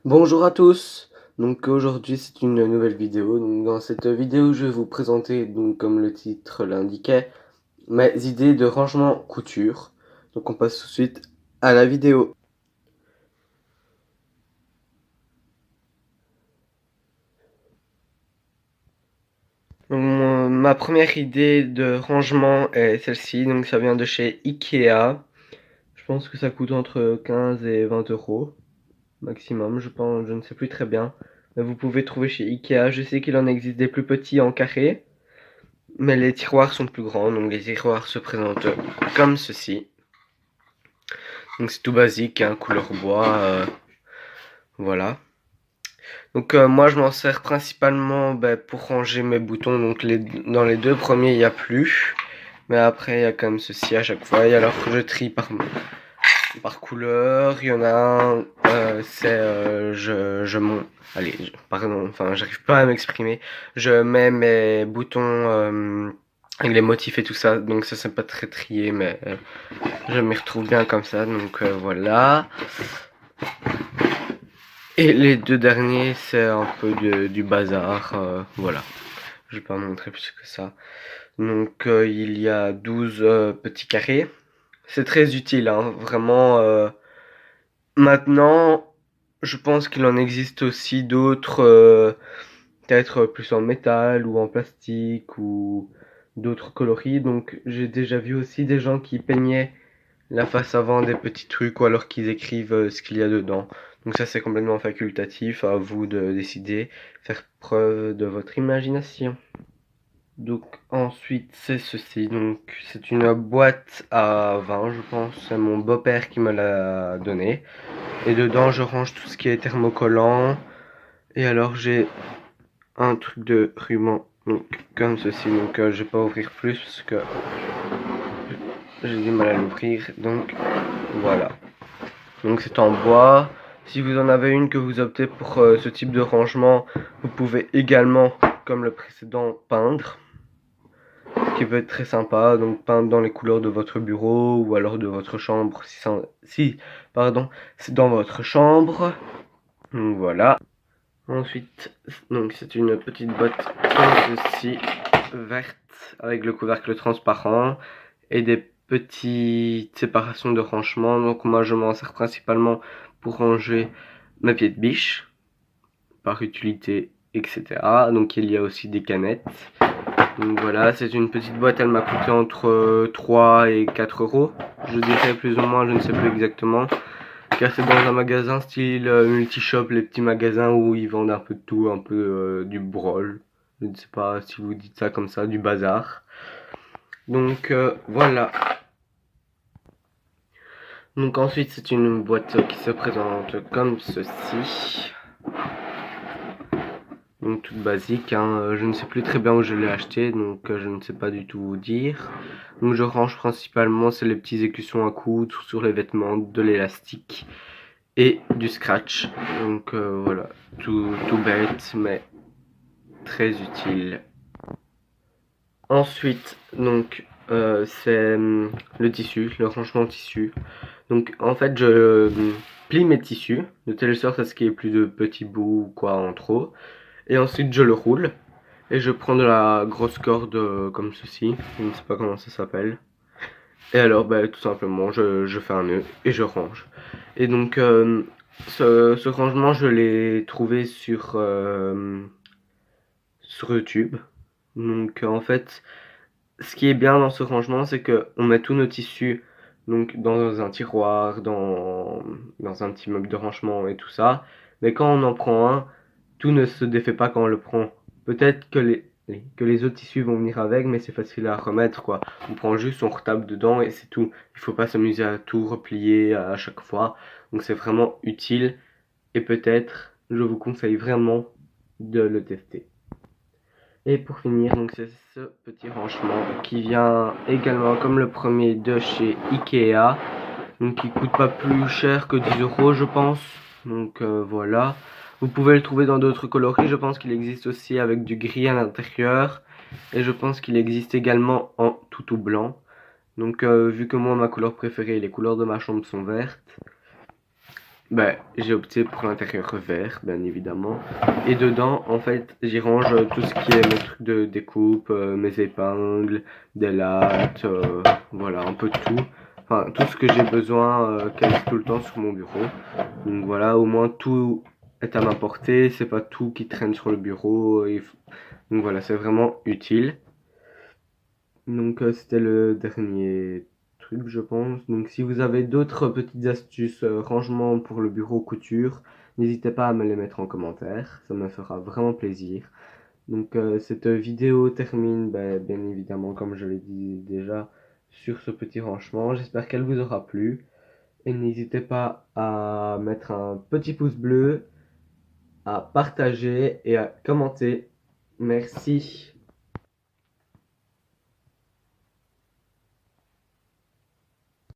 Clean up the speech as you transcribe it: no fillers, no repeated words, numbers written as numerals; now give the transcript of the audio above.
Bonjour à tous, donc aujourd'hui c'est une nouvelle vidéo. Donc dans cette vidéo je vais vous présenter, donc comme le titre l'indiquait, mes idées de rangement couture. Donc on passe tout de suite à la vidéo. Ma première idée de rangement est celle-ci, donc ça vient de chez Ikea. Je pense que ça coûte entre 15 et 20 euros maximum, je pense, je ne sais plus très bien. Mais vous pouvez trouver chez Ikea, je sais qu'il en existe des plus petits en carré. Mais les tiroirs sont plus grands, donc les tiroirs se présentent comme ceci. Donc c'est tout basique, hein, couleur bois, voilà. Donc moi je m'en sers principalement pour ranger mes boutons. Donc dans les deux premiers il n'y a plus, mais après il y a quand même ceci à chaque fois. Et alors je trie par couleur. Il y en a un, c'est pardon, enfin j'arrive pas à m'exprimer. Je mets mes boutons avec les motifs et tout ça, donc ça c'est pas très trié, mais je m'y retrouve bien comme ça, donc voilà. Et les deux derniers, c'est un peu du bazar, voilà. Je vais pas montrer plus que ça. Donc il y a 12 petits carrés. C'est très utile, hein, vraiment. Maintenant, je pense qu'il en existe aussi d'autres, peut-être plus en métal ou en plastique ou d'autres coloris. Donc j'ai déjà vu aussi des gens qui peignaient la face avant des petits trucs ou alors qu'ils écrivent ce qu'il y a dedans. Donc ça c'est complètement facultatif, à vous de décider, faire preuve de votre imagination. Donc ensuite c'est ceci, donc c'est une boîte à vin je pense, c'est mon beau-père qui me l'a donné. Et dedans je range tout ce qui est thermocollant. Et alors j'ai un truc de ruban, donc comme ceci, donc je vais pas ouvrir plus parce que j'ai du mal à l'ouvrir, donc voilà. Donc c'est en bois. Si vous en avez une que vous optez pour ce type de rangement, vous pouvez également, comme le précédent, peindre, qui peut être très sympa. Donc peindre dans les couleurs de votre bureau ou alors de votre chambre, pardon, c'est dans votre chambre. Donc voilà. Ensuite, donc c'est une petite boîte comme ceci, verte, avec le couvercle transparent et des petites séparations de rangement. Donc moi je m'en sers principalement pour ranger mes pieds de biche, par utilité, etc. Donc il y a aussi des canettes. Donc voilà, c'est une petite boîte, elle m'a coûté entre 3 et 4 euros. Je dirais plus ou moins, je ne sais plus exactement. Car c'est dans un magasin style multi-shop, les petits magasins où ils vendent un peu de tout, un peu du brol. Je ne sais pas si vous dites ça comme ça, du bazar. Donc voilà. Donc ensuite c'est une boîte qui se présente comme ceci. Donc toute basique, hein. Je ne sais plus très bien où je l'ai acheté, donc je ne sais pas du tout vous dire. Donc je range principalement, c'est les petits écussons à coudre sur les vêtements, de l'élastique et du scratch. Donc voilà, tout bête mais très utile. Ensuite, donc c'est le tissu, le rangement de tissu. Donc en fait je plie mes tissus de telle sorte à ce qu'il n'y ait plus de petits bouts ou quoi en trop. Et ensuite je le roule. Et je prends de la grosse corde comme ceci, je ne sais pas comment ça s'appelle. Et alors tout simplement je fais un nœud et je range. Et donc ce rangement je l'ai trouvé sur YouTube. Donc en fait ce qui est bien dans ce rangement c'est que on met tous nos tissus donc dans un tiroir, dans un petit meuble de rangement et tout ça. Mais quand on en prend un, tout ne se défait pas quand on le prend. Peut-être que les autres tissus vont venir avec, mais c'est facile à remettre quoi. On prend juste, on retape dedans et c'est tout. Il faut pas s'amuser à tout replier à chaque fois. Donc c'est vraiment utile et peut-être, je vous conseille vraiment de le tester. Et pour finir, donc c'est ce petit rangement qui vient également comme le premier de chez Ikea. Donc il coûte pas plus cher que 10 euros je pense. Donc voilà. Vous pouvez le trouver dans d'autres coloris. Je pense qu'il existe aussi avec du gris à l'intérieur. Et je pense qu'il existe également en tout blanc. Donc vu que moi ma couleur préférée, les couleurs de ma chambre sont vertes. Bah, j'ai opté pour l'intérieur vert, bien évidemment. Et dedans, en fait, j'y range tout ce qui est mes trucs de découpe, mes épingles, des lattes, voilà, un peu de tout. Enfin, tout ce que j'ai besoin quasi tout le temps sur mon bureau. Donc voilà, au moins tout est à ma portée, c'est pas tout qui traîne sur le bureau. Donc voilà, c'est vraiment utile. Donc c'était le dernier truc, je pense. Donc si vous avez d'autres petites astuces, rangement pour le bureau, couture, n'hésitez pas à me les mettre en commentaire, ça me fera vraiment plaisir. Donc cette vidéo termine, bien évidemment, comme je l'ai dit déjà, sur ce petit rangement. J'espère qu'elle vous aura plu. Et n'hésitez pas à mettre un petit pouce bleu, à partager et à commenter. Merci.